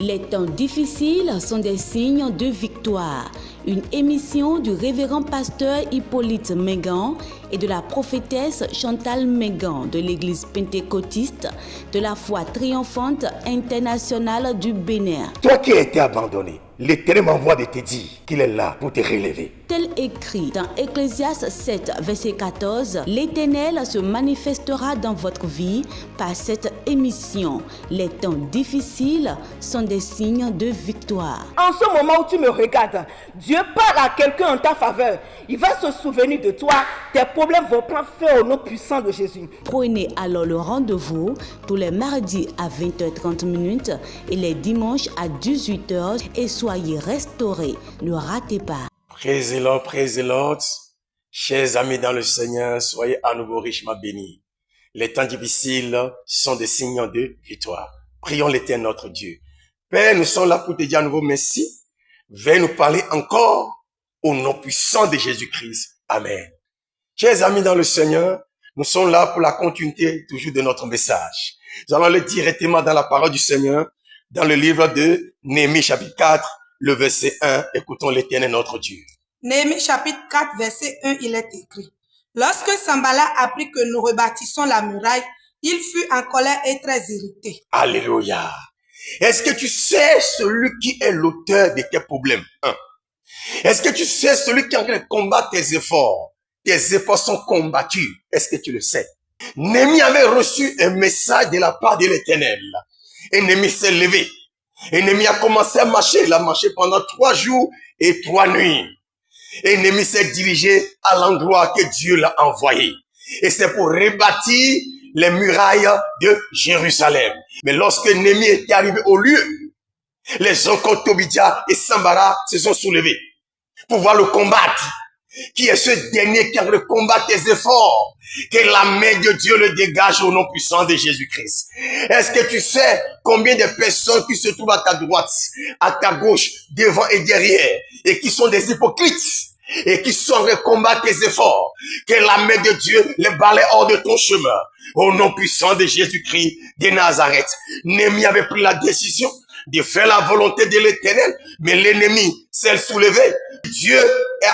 Les temps difficiles sont des signes de victoire. Une émission du révérend pasteur Hippolyte Mengan et de la prophétesse Chantal Mengan de l'église pentecôtiste de la foi triomphante internationale du Bénin. Toi qui as été abandonné, l'Éternel m'envoie de te dire qu'il est là pour te relever. Tel écrit dans Ecclésiaste 7, verset 14, l'Éternel se manifestera dans votre vie par cette émission. Les temps difficiles sont des signes de victoire. En ce moment où tu me regardes, Dieu parle à quelqu'un en ta faveur. Il va se souvenir de toi. Tes problèmes vont prendre fin au nom puissant de Jésus. Prenez alors le rendez-vous tous les mardis à 20h30 et les dimanches à 18h et soyez restaurés. Ne ratez pas. Praise the Lord. Chers amis dans le Seigneur, soyez à nouveau richement bénis. Les temps difficiles sont des signes de victoire. Prions l'Éternel notre Dieu. Père, nous sommes là pour te dire à nouveau merci. Veuille nous parler encore au nom puissant de Jésus-Christ. Amen. Chers amis dans le Seigneur, nous sommes là pour la continuité toujours de notre message. Nous allons aller directement dans la parole du Seigneur, dans le livre de Néhémie chapitre 4, le verset 1. Écoutons l'Éternel notre Dieu. Néhémie chapitre 4, verset 1, il est écrit. Lorsque Sanballat apprit que nous rebâtissons la muraille, il fut en colère et très irrité. Alléluia. Est-ce que tu sais celui qui est l'auteur de tes problèmes? Est-ce que tu sais celui qui est en train de combattre tes efforts? Tes efforts sont combattus. Est-ce que tu le sais? Néhémie avait reçu un message de la part de l'Éternel. Et Néhémie s'est levé. Et Néhémie a commencé à marcher. Il a marché pendant 3 jours et 3 nuits. Et Néhémie s'est dirigé à l'endroit que Dieu l'a envoyé. Et c'est pour rebâtir les murailles de Jérusalem. Mais lorsque Néhémie était arrivé au lieu, les oncles Tobia et Sanballat se sont soulevés pour voir le combattre. Qui est ce dernier qui a le combat tes efforts? Que la main de Dieu le dégage au nom puissant de Jésus-Christ. Est-ce que tu sais combien de personnes qui se trouvent à ta droite, à ta gauche, devant et derrière, et qui sont des hypocrites, et qui sont en train de combattre tes efforts? Que la main de Dieu les balaie hors de ton chemin. Au nom puissant de Jésus-Christ de Nazareth. Néhémie avait pris la décision de faire la volonté de l'Éternel, mais l'ennemi s'est soulevé. Dieu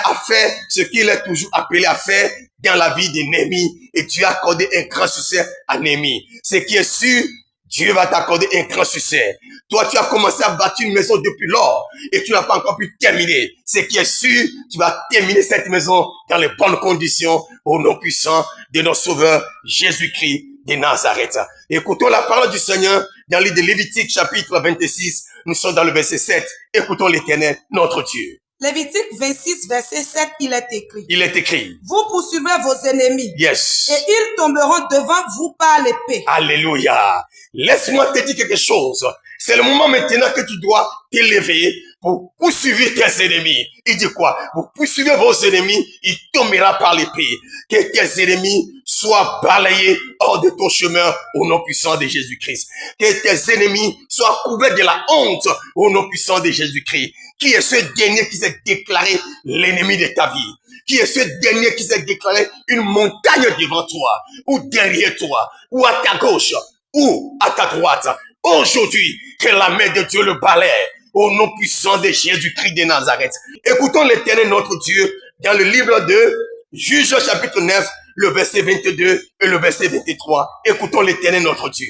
a fait ce qu'il est toujours appelé à faire dans la vie de Néhémie, et Dieu a accordé un grand succès à Néhémie. Ce qui est sûr, Dieu va t'accorder un grand succès. Toi, tu as commencé à bâtir une maison depuis lors et tu n'as pas encore pu terminer. Ce qui est sûr, tu vas terminer cette maison dans les bonnes conditions au nom puissant de notre Sauveur Jésus-Christ de Nazareth. Écoutons la parole du Seigneur dans le livre de Lévitique chapitre 26. Nous sommes dans le verset 7. Écoutons l'Éternel, notre Dieu. Lévitique 26, verset 7, il est écrit. Il est écrit. Vous poursuivrez vos ennemis. Yes. Et ils tomberont devant vous par l'épée. Alléluia. Laisse-moi te dire quelque chose. C'est le moment maintenant que tu dois t'élever pour poursuivre tes ennemis. Il dit quoi? Vous poursuivez vos ennemis, il tombera par l'épée. Que tes ennemis soient balayés hors de ton chemin au nom puissant de Jésus-Christ. Que tes ennemis soient couverts de la honte au nom puissant de Jésus-Christ. Qui est ce dernier qui s'est déclaré l'ennemi de ta vie? Qui est ce dernier qui s'est déclaré une montagne devant toi, ou derrière toi, ou à ta gauche, ou à ta droite? Aujourd'hui, que la main de Dieu le balaie au nom puissant de Jésus-Christ de Nazareth. Écoutons l'Éternel notre Dieu dans le livre de Juges chapitre 9, le verset 22 et le verset 23. Écoutons l'Éternel notre Dieu.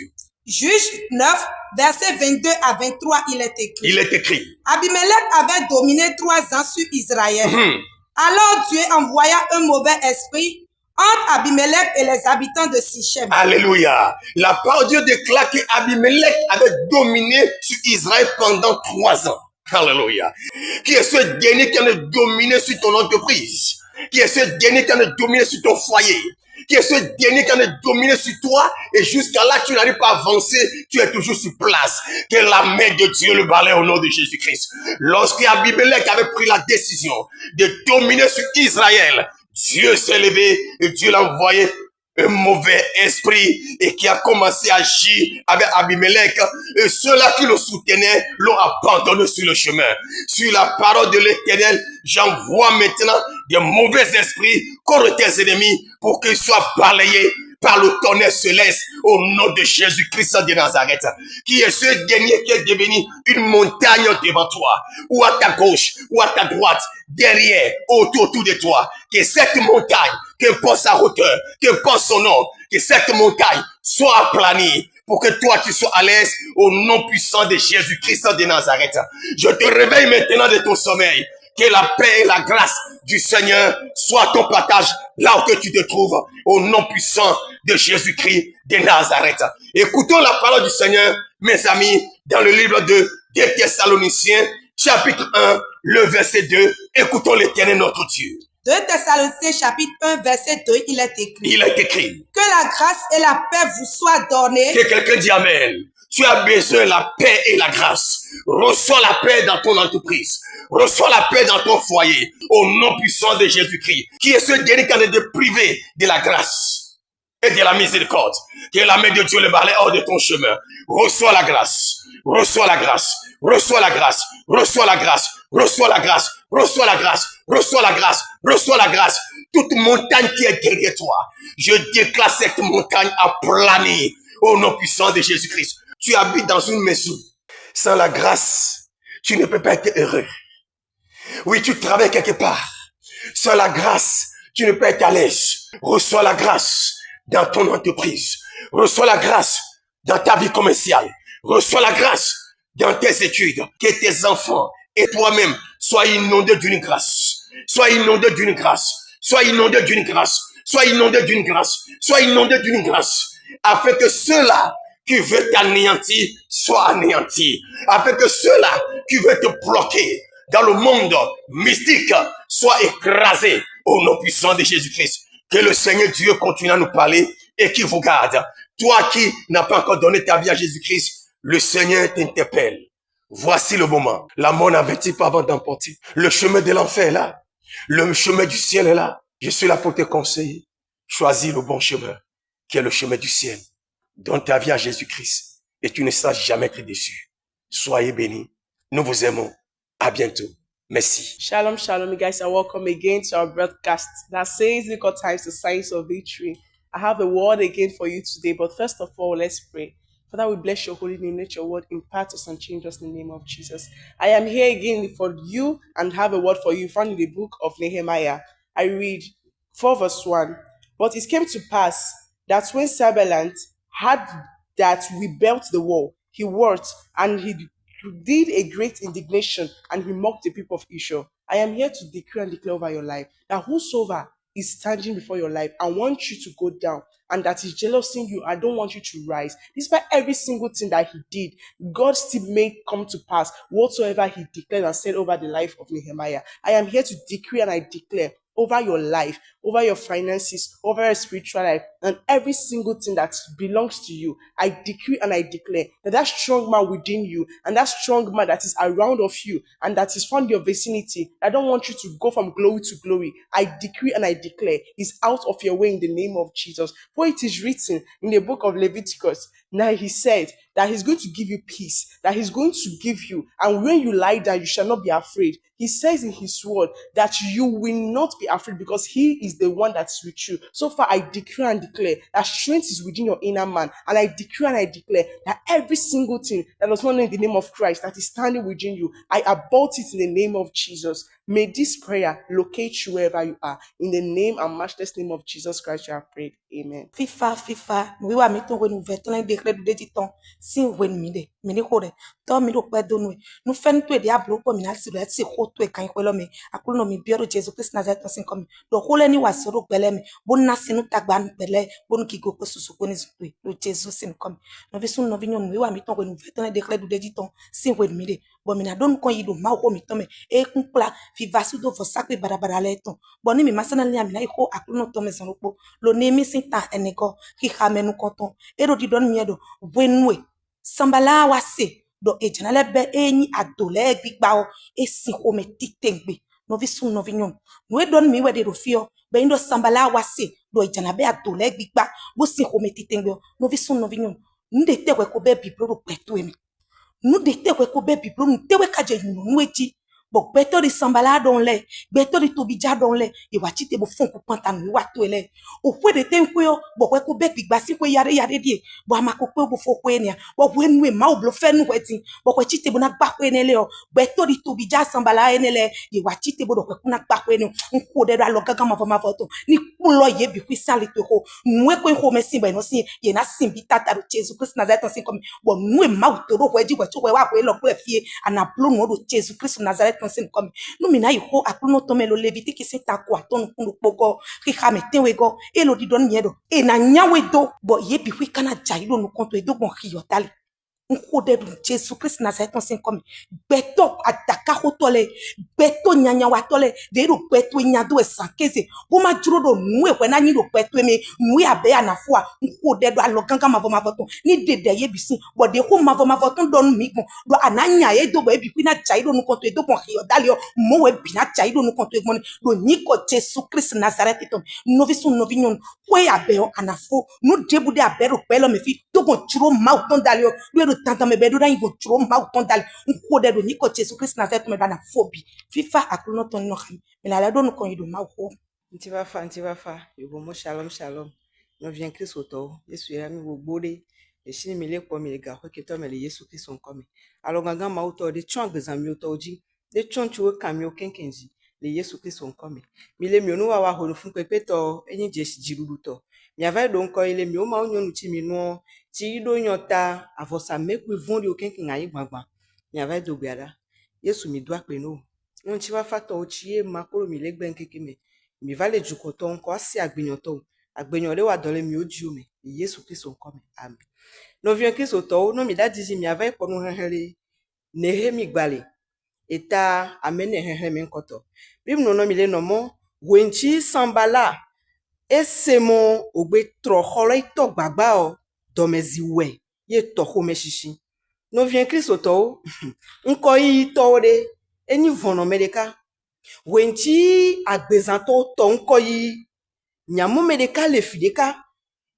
Juge 9, verset 22 à 23, il est écrit. Il est écrit. Abimelech avait dominé 3 ans sur Israël. Alors Dieu envoya un mauvais esprit entre Abimelech et les habitants de Sichem. Alléluia. La parole de Dieu déclare qu'Abimelech avait dominé sur Israël pendant 3 ans. Alléluia. Qui est ce dernier qui a dominé sur ton entreprise? Qui est ce dernier qui a dominé sur ton foyer? Qui est ce dernier qui a dominé sur toi et jusqu'à là tu n'arrives pas à avancer, tu es toujours sur place. Que la main de Dieu le balaie au nom de Jésus-Christ. Lorsque Abimelech avait pris la décision de dominer sur Israël, Dieu s'est levé et Dieu l'a envoyé un mauvais esprit et qui a commencé à agir avec Abimelech. Et ceux-là qui le soutenaient l'ont abandonné sur le chemin. Sur la parole de l'Éternel, j'envoie maintenant des mauvais esprits contre tes ennemis pour qu'ils soient balayés par le tonnerre céleste au nom de Jésus-Christ de Nazareth. Qui est ce dernier qui est devenu une montagne devant toi, ou à ta gauche, ou à ta droite, derrière, autour de toi. Que cette montagne, qu'importe sa hauteur, qu'importe son nom, que cette montagne soit aplanie pour que toi tu sois à l'aise au nom puissant de Jésus-Christ de Nazareth. Je te réveille maintenant de ton sommeil. Que la paix et la grâce du Seigneur soient ton partage là où que tu te trouves au nom puissant de Jésus-Christ de Nazareth. Écoutons la parole du Seigneur, mes amis, dans le livre de 2 Thessaloniciens, chapitre 1, le verset 2. Écoutons l'Éternel notre Dieu. 2 Thessaloniciens chapitre 1 verset 2, il est écrit. Il est écrit. Que la grâce et la paix vous soient données. Que quelqu'un dit Amen. Tu as besoin de la paix et la grâce. Reçois la paix dans ton entreprise. Reçois la paix dans ton foyer. Au nom puissant de Jésus-Christ. Qui est ce dernier qui est de priver de la grâce et de la miséricorde. Que la main de Dieu le balaie hors de ton chemin. Reçois la grâce. Reçois la grâce. Reçois la grâce. Reçois la grâce. Reçois la grâce. Reçois la grâce. Reçois la grâce. Reçois la grâce. Toute montagne qui est derrière toi. Je déclare cette montagne aplanée. Au nom puissant de Jésus-Christ. Tu habites dans une maison. Sans la grâce, tu ne peux pas être heureux. Oui, tu travailles quelque part. Sans la grâce, tu ne peux être à l'aise. Reçois la grâce dans ton entreprise. Reçois la grâce dans ta vie commerciale. Reçois la grâce dans tes études. Que tes enfants et toi-même soient inondés d'une grâce. Sois inondés d'une grâce. Sois inondés d'une grâce. Sois inondés d'une grâce. Sois inondés d'une grâce. Afin que ceux-là qui veulent t'anéantir soient anéantis. Afin que ceux-là qui veulent te bloquer dans le monde mystique soient écrasés au nom puissant de Jésus-Christ. Que le Seigneur Dieu continue à nous parler et qu'il vous garde. Toi qui n'as pas encore donné ta vie à Jésus-Christ, le Seigneur t'interpelle. Voici le moment. La mort n'avertit pas avant d'emporter. Le chemin de l'enfer est là. Le chemin du ciel est là. Je suis là pour te conseiller. Choisis le bon chemin, qui est le chemin du ciel. Donne ta vie à Jésus-Christ et tu ne seras jamais être déçu. Soyez bénis. Nous vous aimons. À bientôt. Merci. Shalom, shalom, you guys, and welcome again to our broadcast that says Equal Times the Science of Victory. I have a word again for you today, but first of all, let's pray. Father, we bless your holy name. Let your word impart us and change us in the name of Jesus. I am here again for you and have a word for you found in the book of Nehemiah. I read 4 verse 1. But it came to pass that when Sanballat had that we built the wall, he worked and he did a great indignation and he mocked the people of Israel. I am here to decree and declare over your life that whosoever is standing before your life, I want you to go down, and that is jealous in you, I don't want you to rise. Despite every single thing that he did, God still made come to pass whatsoever he declared and said over the life of Nehemiah. I am here to decree and I declare over your life, over your finances, over your spiritual life, and every single thing that belongs to you. I decree and I declare that that strong man within you and that strong man that is around of you and that is found in your vicinity, I don't want you to go from glory to glory. I decree and I declare is out of your way in the name of Jesus. For it is written in the book of Leviticus, now he said that he's going to give you peace, that he's going to give you, and when you lie down, you shall not be afraid. He says in his word that you will not be afraid because he is the one that's with you. So far, I decree and declare that strength is within your inner man. And I decree and I declare that every single thing that does not know in the name of Christ that is standing within you, I abort it in the name of Jesus. May this prayer locate you wherever you are. In the name and matchless name of Jesus Christ, you have prayed. Amen. FIFA, we were meeting when we veteran declared the editor, sing when me, many hore, Tommy look by Donway. No friend to the ablo, Pominasi, let's see what to a kind of me. I could not be bureau Jesus Christ Nazareth was in coming. The whole any was so belem, Bonasino Tagban, Bele, Bonkigo, Susukonis, Jesus in coming. Novisun Novinion, we were meeting when we veteran declared the editor, sing when me, Bomina don't call you, Mao, Tome, a cumpla, Vivasudo for Sacre Barabaraleto, Bonimi Massanali, Minaiko, Akuno Thomas and Ropo, Lo name ta enego ki hamenu konton ero di don miedo wenwe sambala wase do ejanale be eni adole gbigba o esi home titengbe no visun no vinyon no e don mi we de rofio be ndo sambala wase do ejanabe adole gbigba bo si home titengbe no visun no vinyon nde tewe ko be biblo ro petu emi nu de tewe ko be biblo nu tewe kaje yinu nu eji Bon, beto di sambala don le, beto di tobija don le, e wa chite bo fon ko pantanu wa to ele. O fwe de ten kwe bo kwe ko bek basi kwe yare die. Bo amako kwe bo fo kwe nia. Bo we nwe ma o blo fe nu wetin. Bo kwe chite bo na gba kwe nele o. Beto di tobija sambala enele, e wa chite bo do kwe kuna gba kwe ni. Nko de do alo gaga ma foto. Ni kulo ye bi kwi sali to ko. Nwe kwe ko me simba no sin, ye na simbi tata do Jesu Christ Nazareth sin comme. Bo nwe ma o to do kwe ji kwe to kwe wa kwe lo kwe fie ana plo no do Jesu Christ Nazareth sin comme. No mina yiko akuno tome lo levite ki se tako aton kundu poko ki khame tenwego e lo di don miedo e na nyawe do bo ye bi wi kana jailo no konto e do bon khiyotali nkode du Jesu Christ Nazareth sin comme beto ataka hotole beto nyanya watole de ro beto nyado e sankeze bo ma juro do nu e kwena nyi do beto me nu e abe anafo a nkode do alo gangan ma voton ni dede ye bi sin bo de ko ma voton don mi gun do ananya e do bo e bi kwina jailo no konto e do bon khiyotali mo we bi na jailo no konto e mon do nyi ko Jesu Christ Nazareth ton novisu novinyon kwe abe o anafo nu debude abe ro pelo me fi do bon juro ma uton dalio do tanta me bedo dan go tro ma uton dal nko de do ni ko Jesu Christ Nazareth me bana fobi fifa akuno ton no kham me la do no kon yido ma ko Ntivafa, Yobomo shalom shalom. No vient Christ auto, Yesu ya mi bode, e shini mi le po mi le ga ho keto me le Yesu Christ on come. Alors gangan ma auto de chon gbezan mi auto ji, de chon chuo kamio kenkenji, le Yesu Christ on come. Mi le mi onu wa ho no fun pepe to, enyi je jirudu to. Mi ava do nko ile mi o ma onyo nu ti mi no, ti do nyota avosa mekwe vondi o kenken ayi gbagban. Mi ava do gbiada. Yesu mi do ape no. Won ti wa fa to o chi e makoro mi le gben kekeme. Mi va le jukoto nko asi agbenyan to agbenyan le wa dole mi oji o me Yesu Christ on come amen no vient Christ to no mi da diji mi ava iponu henhele Nehemi gbale eta amene henhele mi nkoto bi no no mi le no mo wenchi sambala esemo ogbe troholo ito gbagba o domezi we ye to ho meshishi no vient Christ to nko yi to de eni vono medeka wenchi agbezanto to nko yi nyamu medeka le fideka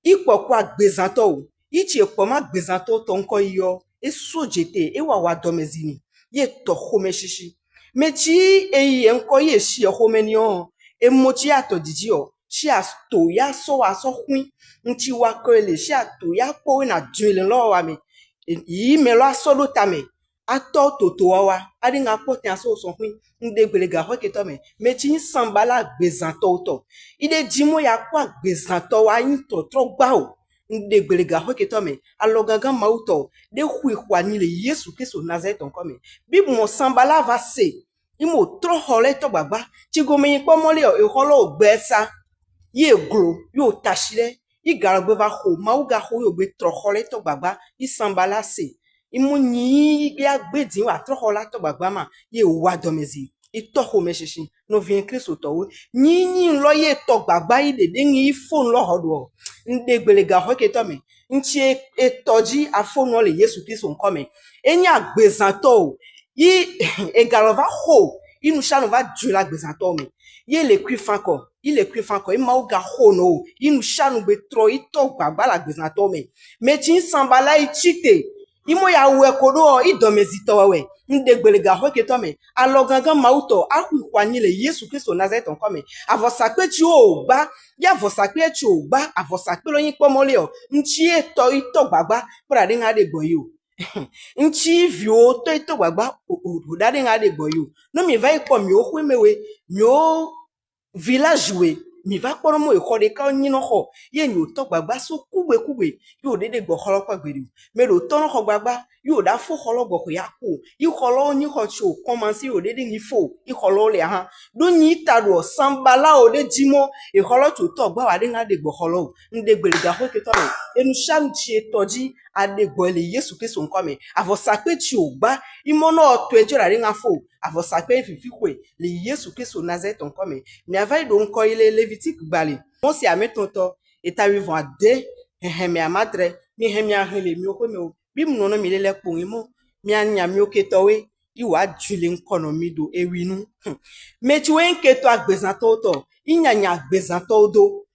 ipoku agbezanto o ichi epo ma agbezanto to nko yi yo esojete ewa domezini ye to home shishi mechi eyi nko yi eshi home ni o emochi atodiji o shi asto ya so aso hwin nchi wa ko le shi ato ya po na dwele lo wa me yi me lo aso do tame ato toto wa adi nga pote aso so hwin ndegbele ga ho keto me mechi sambala gbezanto to ide jimo ya kwa gbezanto wa yin to tro gba o ndegbele ga ho keto me alogangan mauto de hwa ni le Yesu Christ Nazareth on come bi mo sambala va se imo tro hole to gbagba ti go me yin po mole e holo gbesa ye glo yo tashire igaragbe va ho ma uga ho yo gbe tro hole to gbagba isambala se imu nyi bi agbedin wa tro hola to gbagba ma ye wa domezi ito ho meshishi no vient Christ to nyi lo ye to gbagba ide de nyi phone lo hodo ndegbele ga ho keto me nchi etoji afonu le Yesu Christ on come enya agbezanto yi egarova ho inu shanu va djula agbezanto me ye le kwifanko il est kwifanko e ma o ga ho no inu shanu be tro ito gbagba la agbezanto me mechi sambala ichite imo ya we kodo idomezito wewe ndegbele ga ho keto me alogangan mauto ahwihwa ni le Yesu Christ Nazareth on come avosakpe ti o gba ya avosakpe ti o gba avosakpe lo yin pomole o nchi eto ito gbagba bra de nga de gboyo nchi vio to ito gbagba o da de nga de gboyo no mi va ipo mi o hwe mewe mi o village we mi va kporo mo e khode ka yin no ho ye ni o to gbagba so kugbe yo dede gbo holopo gbere me lo to no ho gbagba yo da fo hologbo ko yaku i holo ni ho cho commence yo dede ni fo i holo le ha do ni tado sambala o de jimo e holo to gba wa de nga de gbo holo nde gbere ga ho ke to me enu sham chi etoji ade gbo le Yesu Christ on come avosakpe ti o gba imono to ejo ra de nga fo avosakpe fifi kwe le Yesu Christ Nazareth on come mi avai do nko ile Levitique gbale mo si ametonto eta wi von ade hemi amadre mi hemi ahele mi o me bi mu no mi le pon imo mi anya mi o ketowe iwa jule nkono mi do ewinu mechi wen keto agbezanto to inyanya agbezanto do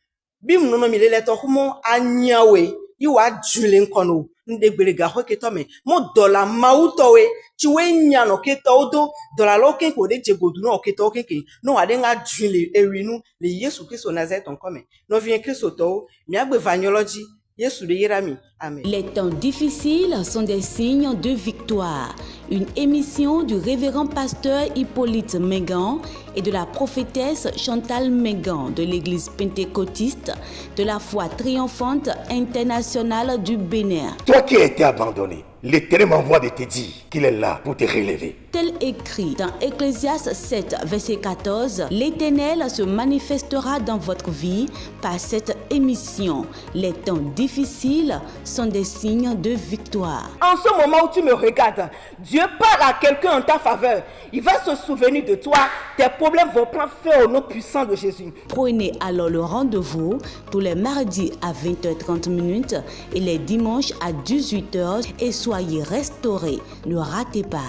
bi mu no mi le to humo anyawe iwa djule nkono ndegbele ga hoketo me mo dola mauto we chiwe nyano keto odo dola loken ko de jegodu no keto kenke no ade nga djule erinu le Yesu Christ o Nazareth on come no vient Christ to mi agbe vanyology Yesu de yerami amen. Les temps difficiles sont des signes de victoire. Une émission du révérend pasteur Hippolyte Mengan et de la prophétesse Chantal Mengan de l'église pentecôtiste de la foi triomphante internationale du Bénin. Toi qui as été abandonné, l'Éternel m'envoie de te dire qu'il est là pour te relever. Tel écrit dans Ecclésiaste 7, verset 14, l'Éternel se manifestera dans votre vie par cette émission. Les temps difficiles sont des signes de victoire. En ce moment où tu me regardes, Dieu parle à quelqu'un en ta faveur. Il va se souvenir de toi. Tes problèmes vont prendre fin au nom puissant de Jésus. Prenez alors le rendez-vous tous les mardis à 20h30 et les dimanches à 18h et soyez restaurés. Ne ratez pas.